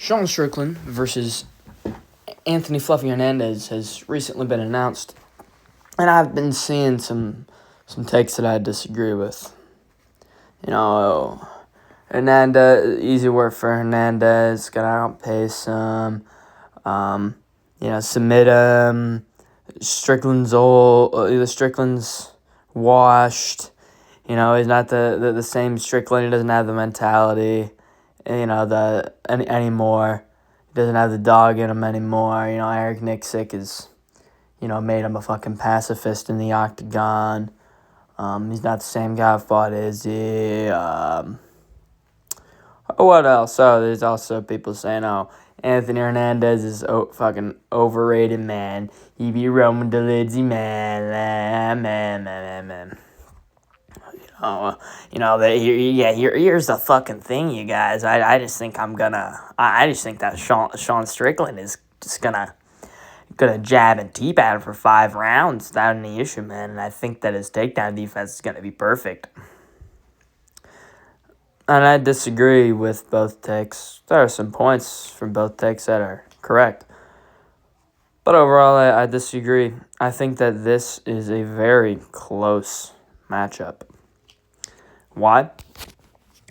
Sean Strickland versus Anthony Fluffy Hernandez has recently been announced, and I've been seeing some takes that I disagree with. Hernandez, easy work for Hernandez, gotta outpace him, submit him. Strickland's washed. He's not the same Strickland. He doesn't have the mentality, anymore. He doesn't have the dog in him anymore. Eric Nixick is, made him a fucking pacifist in the octagon. He's not the same guy I fought Izzy. What else? Oh, there's also people saying, Anthony Hernandez is fucking overrated, man. He be Roman DeLizzi, man. Man. Here's the fucking thing, you guys. I just think that Sean Strickland is just gonna jab and teep at him for 5 rounds without any issue, man. And I think that his takedown defense is gonna be perfect. And I disagree with both takes. There are some points from both takes that are correct. But overall, I disagree. I think that this is a very close matchup. Why?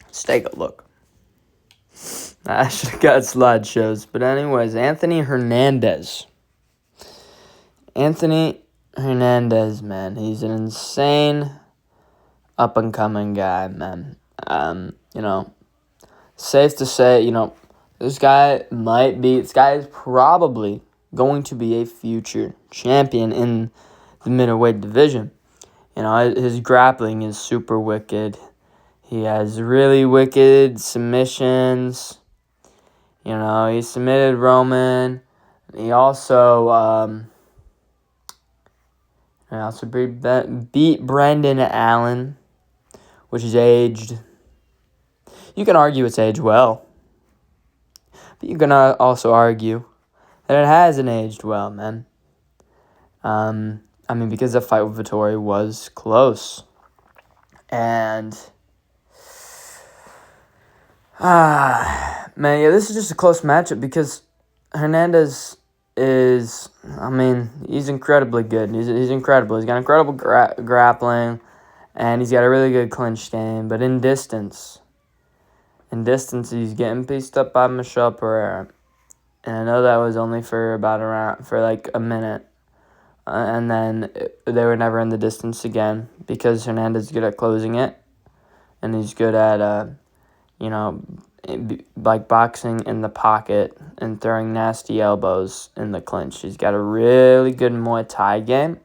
Let's take a look. I should have got slideshows. But anyways, Anthony Hernandez. Anthony Hernandez, man. He's an insane up-and-coming guy, man. Safe to say, this guy is probably going to be a future champion in the middleweight division. His grappling is super wicked. He has really wicked submissions. He submitted Roman. He also beat Brendan Allen, which is aged. You can argue it's aged well. But you can also argue that it hasn't aged well, man. Because the fight with Vettori was close. And, this is just a close matchup because Hernandez is, he's incredibly good. He's incredible. He's got incredible grappling, and he's got a really good clinch game. But in distance, he's getting pieced up by Michelle Pereira. And I know that was only for a minute. And then they were never in the distance again because Hernandez is good at closing it. And he's good at, boxing in the pocket and throwing nasty elbows in the clinch. He's got a really good Muay Thai game.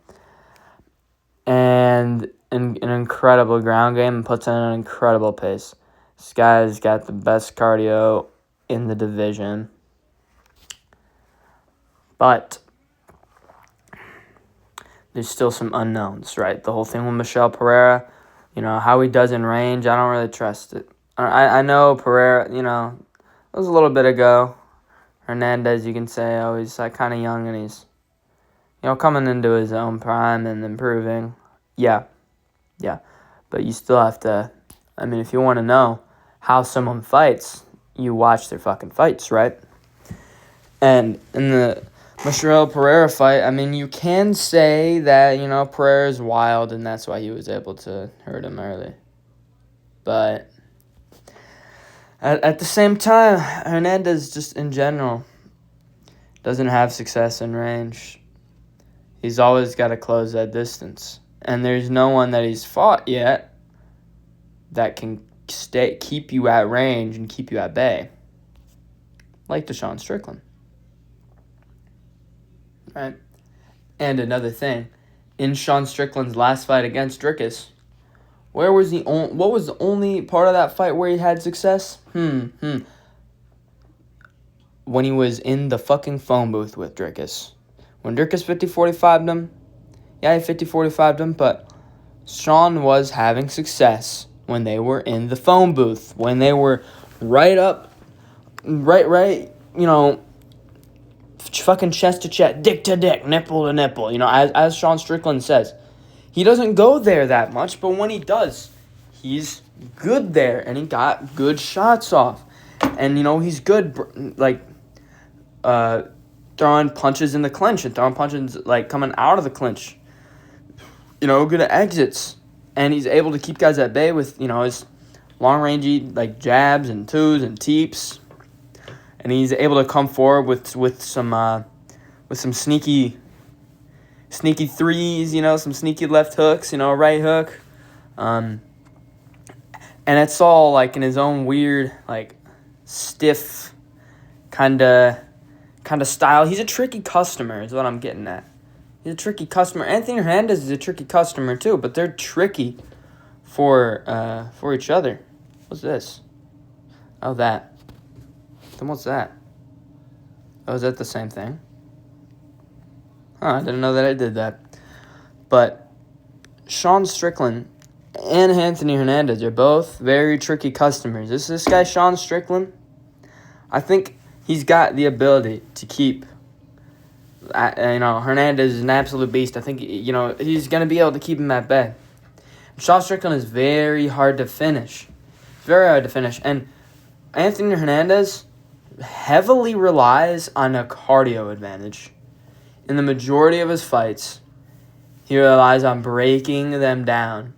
And an incredible ground game and puts in an incredible pace. This guy's got the best cardio in the division. But there's still some unknowns, right? The whole thing with Michelle Pereira, how he does in range, I don't really trust it. I know Pereira, it was a little bit ago. Hernandez, you can say, he's kind of young and he's, coming into his own prime and improving. Yeah. But you still have to, if you want to know how someone fights, you watch their fucking fights, right? And in the Michelle Pereira fight, you can say that, Pereira's wild and that's why he was able to hurt him early. But at the same time, Hernandez just in general doesn't have success in range. He's always got to close that distance. And there's no one that he's fought yet that can keep you at range and keep you at bay. Like Sean Strickland. Right? And another thing, in Sean Strickland's last fight against Dricus, what was the only part of that fight where he had success? When he was in the fucking phone booth with Dricus. When Dricus 50-45'd him, he 50-45'd him, but Sean was having success when they were in the phone booth, when they were right, fucking chest to chest, dick to dick, nipple to nipple. As Sean Strickland says, he doesn't go there that much, but when he does, he's good there, and he got good shots off. And, he's good, like, throwing punches in the clinch and throwing punches, like, coming out of the clinch. Good at exits. And he's able to keep guys at bay with, his long-rangey, like, jabs and twos and teeps. And he's able to come forward with some sneaky threes, some sneaky left hooks, a right hook. And it's all, like, in his own weird, like, stiff kind of style. He's a tricky customer is what I'm getting at. He's a tricky customer. Anthony Hernandez is a tricky customer too, but they're tricky for each other. What's this? Oh, that. Then what's that? Oh, is that the same thing? I didn't know that I did that. But Sean Strickland and Anthony Hernandez are both very tricky customers. This guy, Sean Strickland, I think he's got the ability to keep, Hernandez is an absolute beast. I think, he's going to be able to keep him at bay. Sean Strickland is very hard to finish. Very hard to finish. And Anthony Hernandez heavily relies on a cardio advantage. In the majority of his fights, he relies on breaking them down.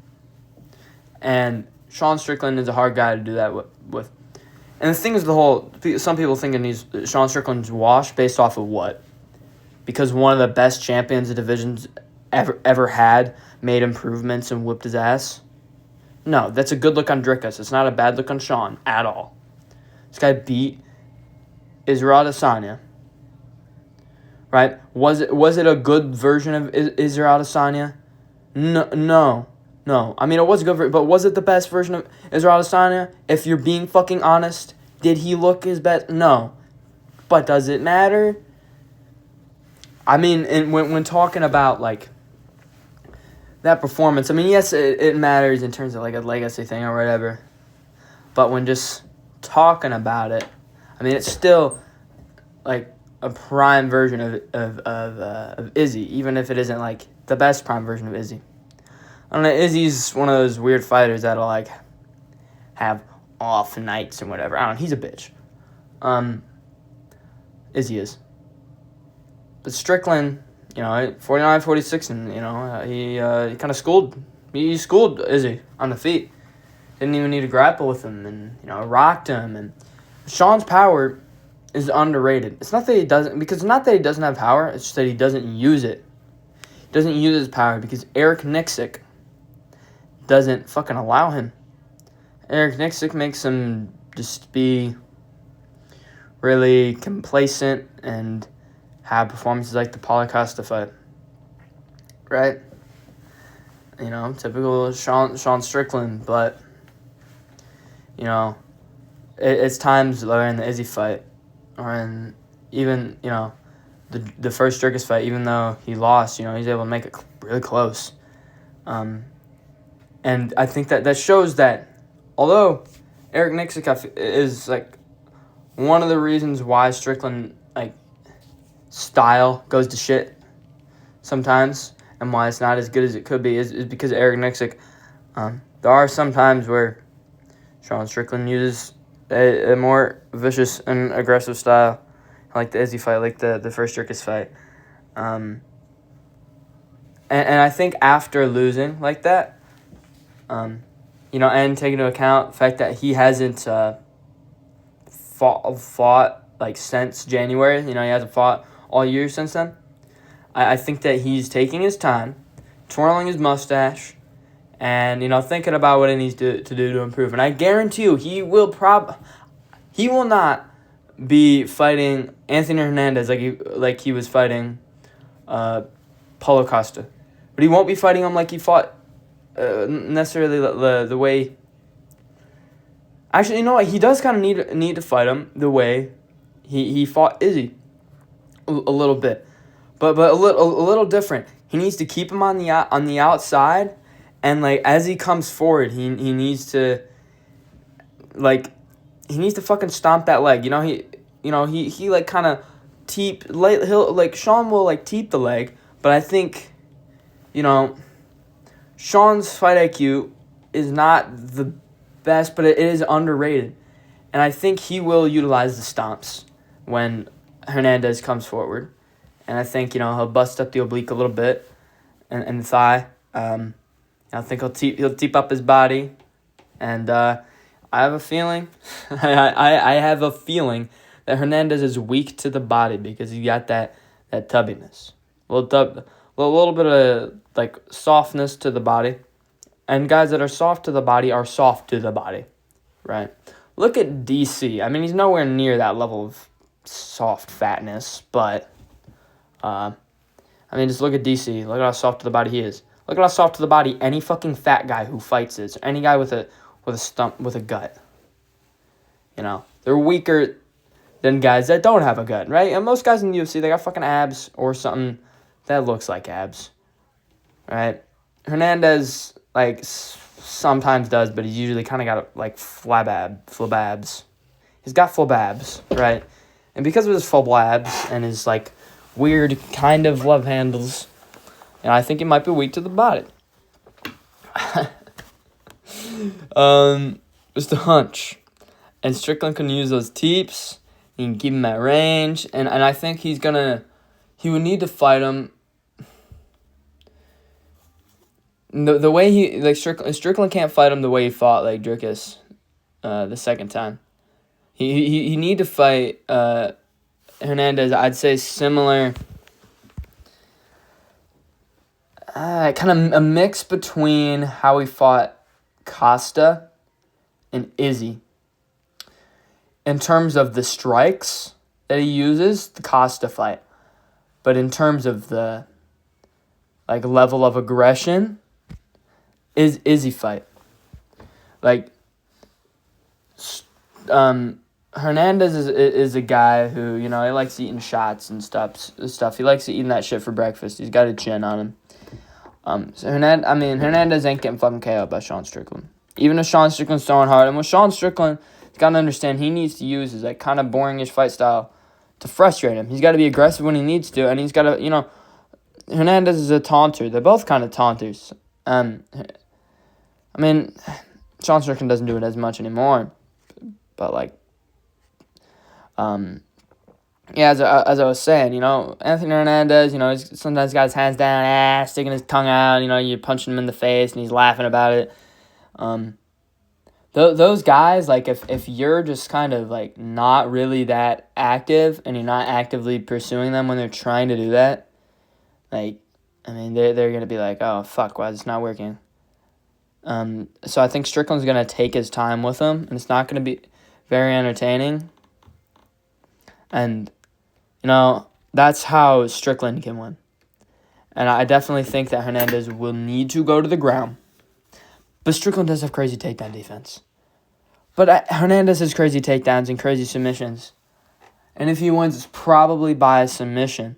And Sean Strickland is a hard guy to do that with. And the thing is, some people thinking Sean Strickland's washed based off of what? Because one of the best champions the division's ever had made improvements and whipped his ass? No, that's a good look on Drickus. It's not a bad look on Sean at all. This guy beat Israel Adesanya. Right? Was it a good version of Israel Adesanya? No. I mean, it was a good version, but was it the best version of Israel Adesanya? If you're being fucking honest, did he look his best? No. But does it matter? I mean, and when talking about, like, that performance, I mean, yes, it matters in terms of, like, a legacy thing or whatever. But when just talking about it, I mean, it's still, like, a prime version of Izzy, even if it isn't, like, the best prime version of Izzy. I don't know, Izzy's one of those weird fighters that'll, like, have off nights and whatever. I don't know, he's a bitch. Izzy is. But Strickland, 49, 46, and, he kind of schooled Izzy on the feet. Didn't even need to grapple with him and, rocked him. And Sean's power is underrated. It's not that he doesn't, because it's not that he doesn't have power, it's just that he doesn't use it. He doesn't use his power because Eric Nixick doesn't fucking allow him. Eric Nixick makes him just be really complacent and have performances like the Paulo Costa fight. Right? Typical Sean Strickland, but, it's times like in the Izzy fight, or in even, the first Drickus fight, even though he lost, he's able to make it really close. And I think that shows that although Eric Nixick is, like, one of the reasons why Strickland, like, style goes to shit sometimes, and why it's not as good as it could be is because of Eric Nixick. There are some times where Sean Strickland uses a more vicious and aggressive style, like the Izzy fight, like the first Drickus fight. And I think after losing like that, and taking into account the fact that he hasn't fought like since January, he hasn't fought all year since then, I think that he's taking his time, twirling his mustache, and, thinking about what he needs to do to improve. And I guarantee you, he will not be fighting Anthony Hernandez like he was fighting Paulo Costa. But he won't be fighting him like he fought necessarily the way... Actually, you know what? He does kind of need to fight him the way he fought Izzy a little bit. But a little different. He needs to keep him on the outside, and, like, as he comes forward, he needs to, like, he needs to fucking stomp that leg. He like kind of he'll, like, Sean will, like, teep the leg, but I think, Sean's fight IQ is not the best, but it is underrated. And I think he will utilize the stomps when Hernandez comes forward. And I think, he'll bust up the oblique a little bit and the thigh. I think he'll teep up his body. And I have a feeling, I have a feeling that Hernandez is weak to the body because he got that tubbiness. A little bit of like softness to the body. And guys that are soft to the body are soft to the body, right? Look at DC. I mean, he's nowhere near that level of soft fatness, but just look at DC. Look at how soft to the body he is. Look at how soft to the body any fucking fat guy who fights is. Any guy with a stump, with a gut. They're weaker than guys that don't have a gut, right? And most guys in the UFC, they got fucking abs or something that looks like abs, right? Hernandez, sometimes does, but he's usually kind of got, flab abs. He's got full abs, right? And because of his full abs and his, weird kind of love handles, I think he might be weak to the body. Just a hunch. And Strickland can use those teeps. He can keep him at range. And I think he would need to fight him. The way he, Strickland can't fight him the way he fought, Dricus, the second time. He need to fight, Hernandez, I'd say similar, kind of a mix between how he fought Costa and Izzy. In terms of the strikes that he uses, the Costa fight. But in terms of the, level of aggression, is Izzy fight. Hernandez is a guy who, he likes eating shots and stuff. He likes eating that shit for breakfast. He's got a chin on him. Hernandez ain't getting fucking KO'd by Sean Strickland. Even if Sean Strickland's throwing hard. And with Sean Strickland, he's got to understand he needs to use his, kind of boringish fight style to frustrate him. He's got to be aggressive when he needs to. And he's got to, Hernandez is a taunter. They're both kind of taunters. Sean Strickland doesn't do it as much anymore. But, as I was saying, Anthony Hernandez, he's sometimes got his hands down, sticking his tongue out, you're punching him in the face, and he's laughing about it. Those guys, if you're just kind of, not really that active, and you're not actively pursuing them when they're trying to do that, they're going to be oh, fuck, why is this not working? So I think Strickland's going to take his time with him, and it's not going to be very entertaining. And, that's how Strickland can win. And I definitely think that Hernandez will need to go to the ground. But Strickland does have crazy takedown defense. But Hernandez has crazy takedowns and crazy submissions. And if he wins, it's probably by a submission.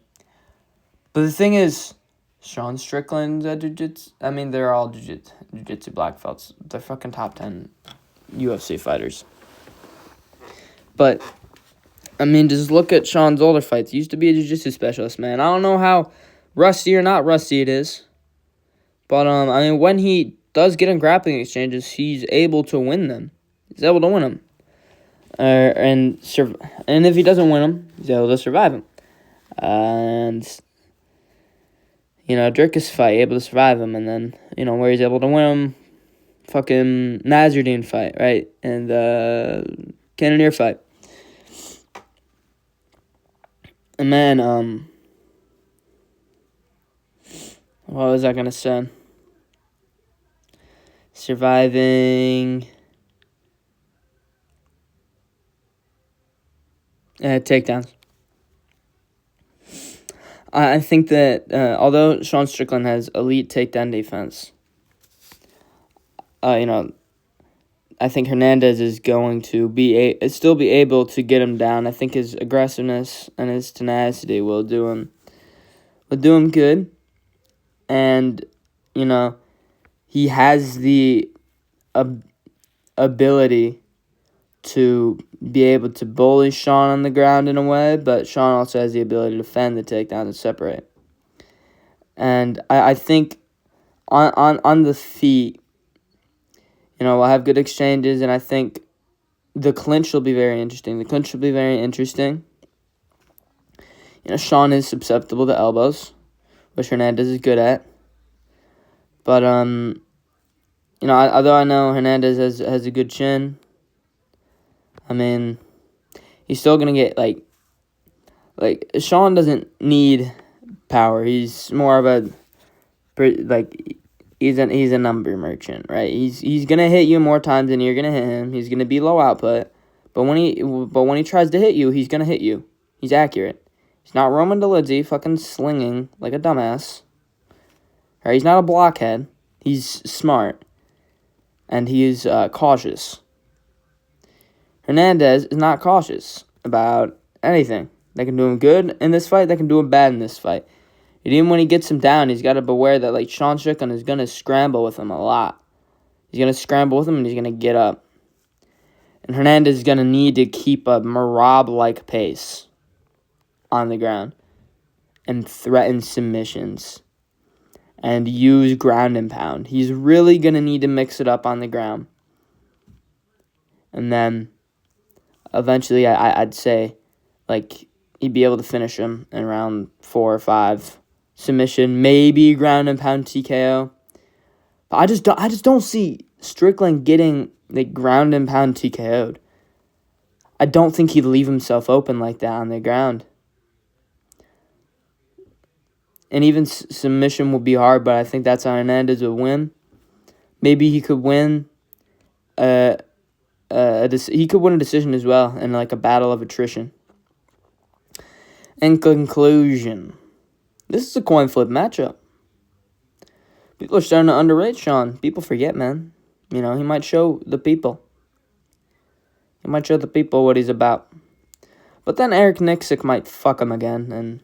But the thing is, Sean Strickland's jiu-jitsu, they're all jiu-jitsu black belts. They're fucking top 10 UFC fighters. But just look at Sean's older fights. He used to be a jiu-jitsu specialist, man. I don't know how rusty or not rusty it is. But, when he does get in grappling exchanges, he's able to win them. He's able to win them. And if he doesn't win them, he's able to survive them. And, Dricus fight, able to survive him. And then, where he's able to win them, fucking Nasruddin fight, right? And Cannonier fight. And then, what was I going to say? Surviving takedowns. I think that although Sean Strickland has elite takedown defense, I think Hernandez is going to still be able to get him down. I think his aggressiveness and his tenacity will do him good. And, he has the ability to be able to bully Sean on the ground in a way, but Sean also has the ability to defend the takedown and separate. And I think on the feet, we'll have good exchanges, and I think the clinch will be very interesting. Sean is susceptible to elbows, which Hernandez is good at. But, although I know Hernandez has a good chin, I mean, he's still going to get, Sean doesn't need power. He's more of a, he's a number merchant, right? He's going to hit you more times than you're going to hit him. He's going to be low output. But when he tries to hit you, he's going to hit you. He's accurate. He's not Roman DeLizzi fucking slinging like a dumbass. Right? He's not a blockhead. He's smart. And he is cautious. Hernandez is not cautious about anything. They can do him good in this fight. They can do him bad in this fight. And even when he gets him down, he's got to beware that Sean Strickland is going to scramble with him a lot. He's going to scramble with him and he's going to get up. And Hernandez is going to need to keep a Marab-like pace on the ground and threaten submissions and use ground and pound. He's really going to need to mix it up on the ground. And then eventually I'd say he'd be able to finish him in round 4 or 5. Submission, maybe ground and pound TKO. But I just don't see Strickland getting the ground and pound TKO'd. I don't think he'd leave himself open like that on the ground. And even submission will be hard, but I think that's how Hernandez would win. Maybe he could win he could win a decision as well in a battle of attrition. In conclusion, this is a coin flip matchup. People are starting to underrate Sean. People forget, man. He might show the people. He might show the people what he's about. But then Eric Nixick might fuck him again, and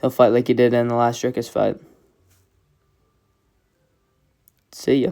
he'll fight like he did in the last Strickus fight. See ya.